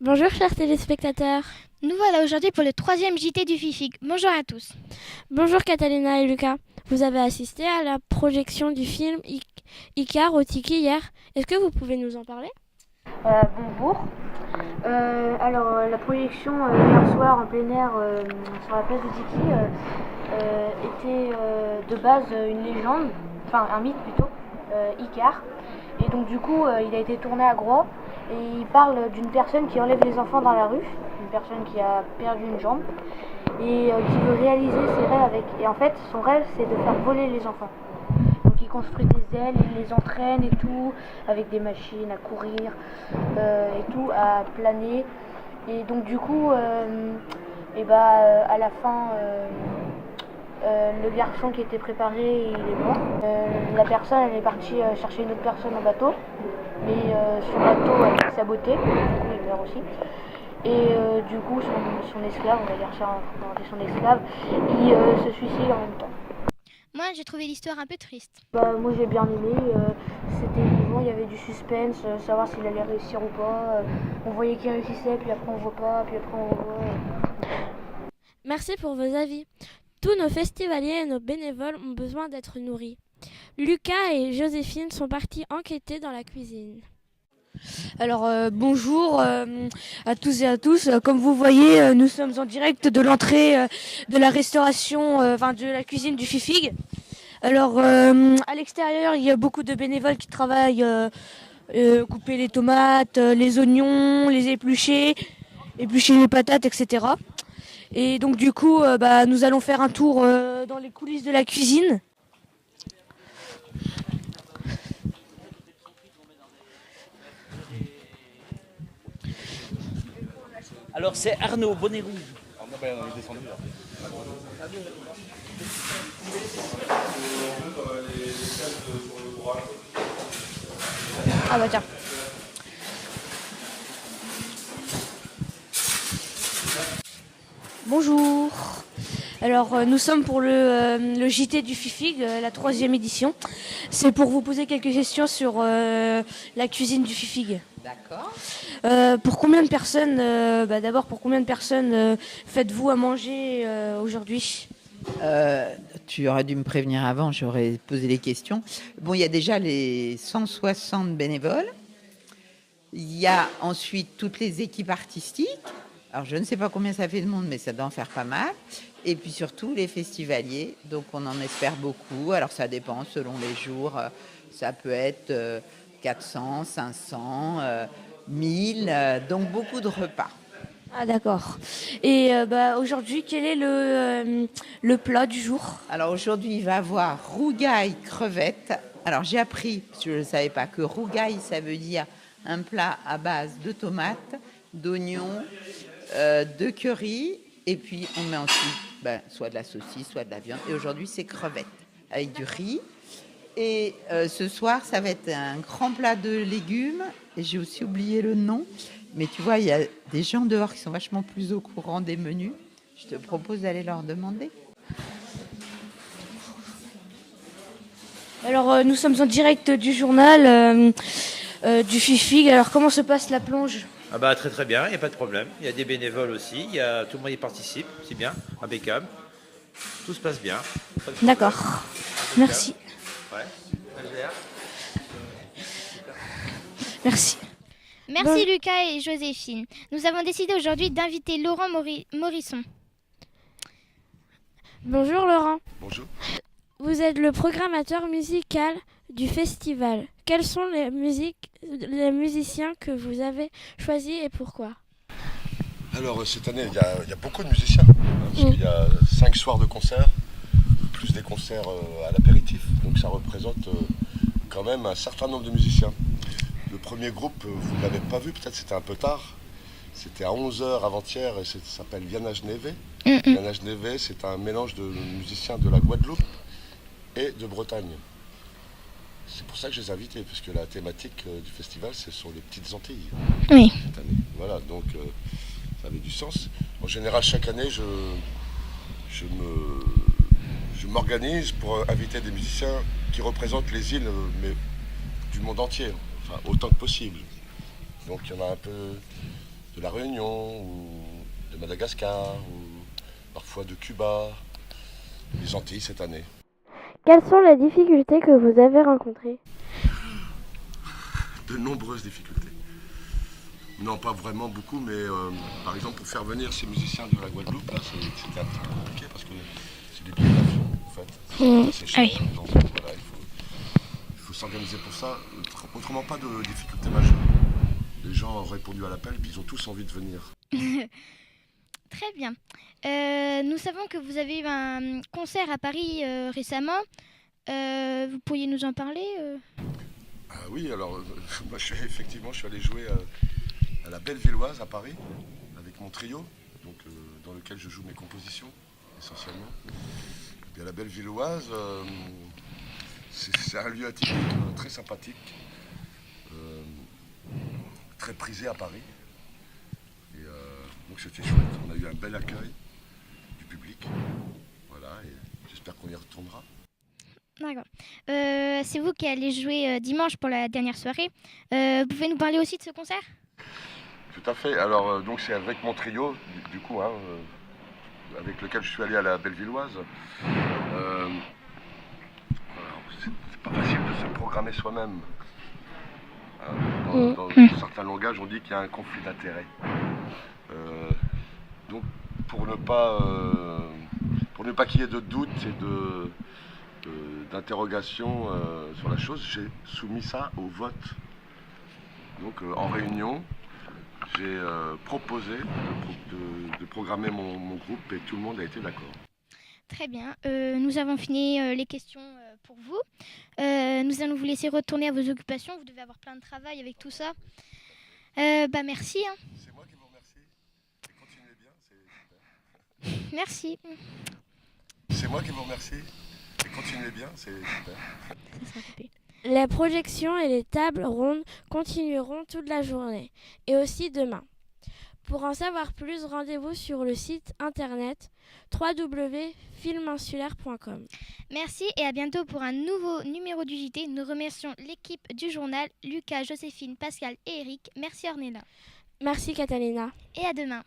Bonjour chers téléspectateurs. Nous voilà aujourd'hui pour le troisième JT du FIFIG. Bonjour à tous. Bonjour Catalina et Lucas. Vous avez assisté à la projection du film Icar au Tiki hier. Est-ce que vous pouvez nous en parler? Bonjour. La projection hier soir en plein air sur la place de Tiki était de base une légende, enfin un mythe plutôt, Icare. Et donc du coup il a été tourné à Groix et il parle d'une personne qui enlève les enfants dans la rue, une personne qui a perdu une jambe et qui veut réaliser ses rêves avec. Et en fait son rêve c'est de faire voler les enfants. Donc il construit des ailes, il les entraîne et tout, avec des machines à courir et tout, à planer. Et donc du coup, à la fin, le garçon qui était préparé, il est mort. La personne, elle est partie chercher une autre personne en bateau, mais son bateau a été saboté, du coup il meurt aussi. Et du coup, son esclave, on va dire ça, son esclave, il se suicide en même temps. Moi, j'ai trouvé l'histoire un peu triste. Moi j'ai bien aimé, c'était émouvant, il y avait du suspense, savoir s'il allait réussir ou pas. On voyait qu'il réussissait, puis après on voit pas, puis après on revoit. Merci pour vos avis. Tous nos festivaliers et nos bénévoles ont besoin d'être nourris. Lucas et Joséphine sont partis enquêter dans la cuisine. Alors bonjour à tous et à tous. Comme vous voyez, nous sommes en direct de l'entrée de la restauration, de la cuisine du FIFIG. Alors à l'extérieur, il y a beaucoup de bénévoles qui travaillent, couper les tomates, les oignons, les éplucher les patates, etc. Et donc du coup, nous allons faire un tour dans les coulisses de la cuisine. Alors c'est Arnaud, bonnet rouge. On est descendu là. Ah bah tiens. Bonjour. Alors nous sommes pour le JT du FIFIG, la 3e édition. C'est pour vous poser quelques questions sur la cuisine du FIFIG. D'accord. Pour combien de personnes, d'abord pour combien de personnes faites-vous à manger aujourd'hui? Tu aurais dû me prévenir avant, j'aurais posé les questions. Bon, il y a déjà les 160 bénévoles. Il y a ensuite toutes les équipes artistiques. Alors, je ne sais pas combien ça fait de monde, mais ça doit en faire pas mal. Et puis surtout les festivaliers. Donc, on en espère beaucoup. Alors, ça dépend selon les jours. Ça peut être 400, 500, 1000. Donc, beaucoup de repas. Ah d'accord. Et aujourd'hui, quel est le plat du jour? Alors aujourd'hui, il va y avoir rougail crevette. Alors j'ai appris, parce que je ne savais pas, que rougail, ça veut dire un plat à base de tomates, d'oignons, de curry, et puis on met ensuite soit de la saucisse, soit de la viande. Et aujourd'hui, c'est crevettes avec du riz. Et ce soir, ça va être un grand plat de légumes. Et j'ai aussi oublié le nom. Mais tu vois, il y a des gens dehors qui sont vachement plus au courant des menus. Je te propose d'aller leur demander. Alors nous sommes en direct du journal du FIFIG. Alors comment se passe la plonge? Ah bah très très bien, il n'y a pas de problème. Il y a des bénévoles aussi, tout le monde y participe, c'est bien, impeccable. Tout se passe bien. D'accord. Merci. Ouais. Merci. Merci Lucas et Joséphine. Nous avons décidé aujourd'hui d'inviter Laurent Morisson. Bonjour Laurent. Bonjour. Vous êtes le programmateur musical du festival. Quels sont les musiciens que vous avez choisis et pourquoi? Alors cette année, il y a beaucoup de musiciens, parce qu'il y a 5 soirs de concerts, plus des concerts à l'apéritif. Donc ça représente quand même un certain nombre de musiciens. Le premier groupe, vous ne l'avez pas vu, peut-être c'était un peu tard. C'était à 11h avant-hier et ça s'appelle Viana Geneve. Viana Geneve, c'est un mélange de musiciens de la Guadeloupe et de Bretagne. C'est pour ça que je les ai invités, parce que la thématique du festival, ce sont les petites Antilles. Oui. Cette année. Voilà, donc ça avait du sens. En général, chaque année, je m'organise pour inviter des musiciens qui représentent les îles, mais du monde entier, enfin autant que possible. Donc il y en a un peu de La Réunion, ou de Madagascar, ou parfois de Cuba, les Antilles cette année. Quelles sont les difficultés que vous avez rencontrées? De nombreuses difficultés. Non, pas vraiment beaucoup, mais par exemple, pour faire venir ces musiciens de la Guadeloupe, là, c'était un petit peu compliqué parce que c'est des billets d'avion, en fait. C'est cher. Oui. Donc, voilà, il faut s'organiser pour ça. Autrement, pas de difficultés majeures. Les gens ont répondu à l'appel, puis ils ont tous envie de venir. Très bien. Nous savons que vous avez eu un concert à Paris récemment. Vous pourriez nous en parler Ah oui, alors, moi, je suis allé jouer à la Bellevilloise à Paris, avec mon trio, donc, dans lequel je joue mes compositions, essentiellement. Et puis à la Bellevilloise, c'est un lieu atypique, très sympathique, très prisé à Paris. Et donc c'était chouette, on a eu un bel accueil du public. Voilà, et j'espère qu'on y retournera. D'accord. C'est vous qui allez jouer dimanche pour la dernière soirée. Vous pouvez nous parler aussi de ce concert ? Tout à fait. Alors, donc c'est avec mon trio, du coup, avec lequel je suis allé à la Bellevilloise. C'est pas facile de se programmer soi-même. Dans certains langages, on dit qu'il y a un conflit d'intérêts. Donc, pour ne pas qu'il y ait de doute et d'interrogation sur la chose, j'ai soumis ça au vote. Donc, en réunion, j'ai proposé de programmer mon groupe et tout le monde a été d'accord. Très bien. Nous avons fini les questions pour vous. Nous allons vous laisser retourner à vos occupations. Vous devez avoir plein de travail avec tout ça. Merci. C'est moi qui vous remercie. Et continuez bien, c'est super. Merci. C'est moi qui vous remercie. Et continuez bien, c'est super. Ça sera coupé. Les projections et les tables rondes continueront toute la journée et aussi demain. Pour en savoir plus, rendez-vous sur le site internet www.filminsulaire.com. Merci et à bientôt pour un nouveau numéro du JT. Nous remercions l'équipe du journal, Lucas, Joséphine, Pascal et Eric. Merci Ornella. Merci Catalina. Et à demain.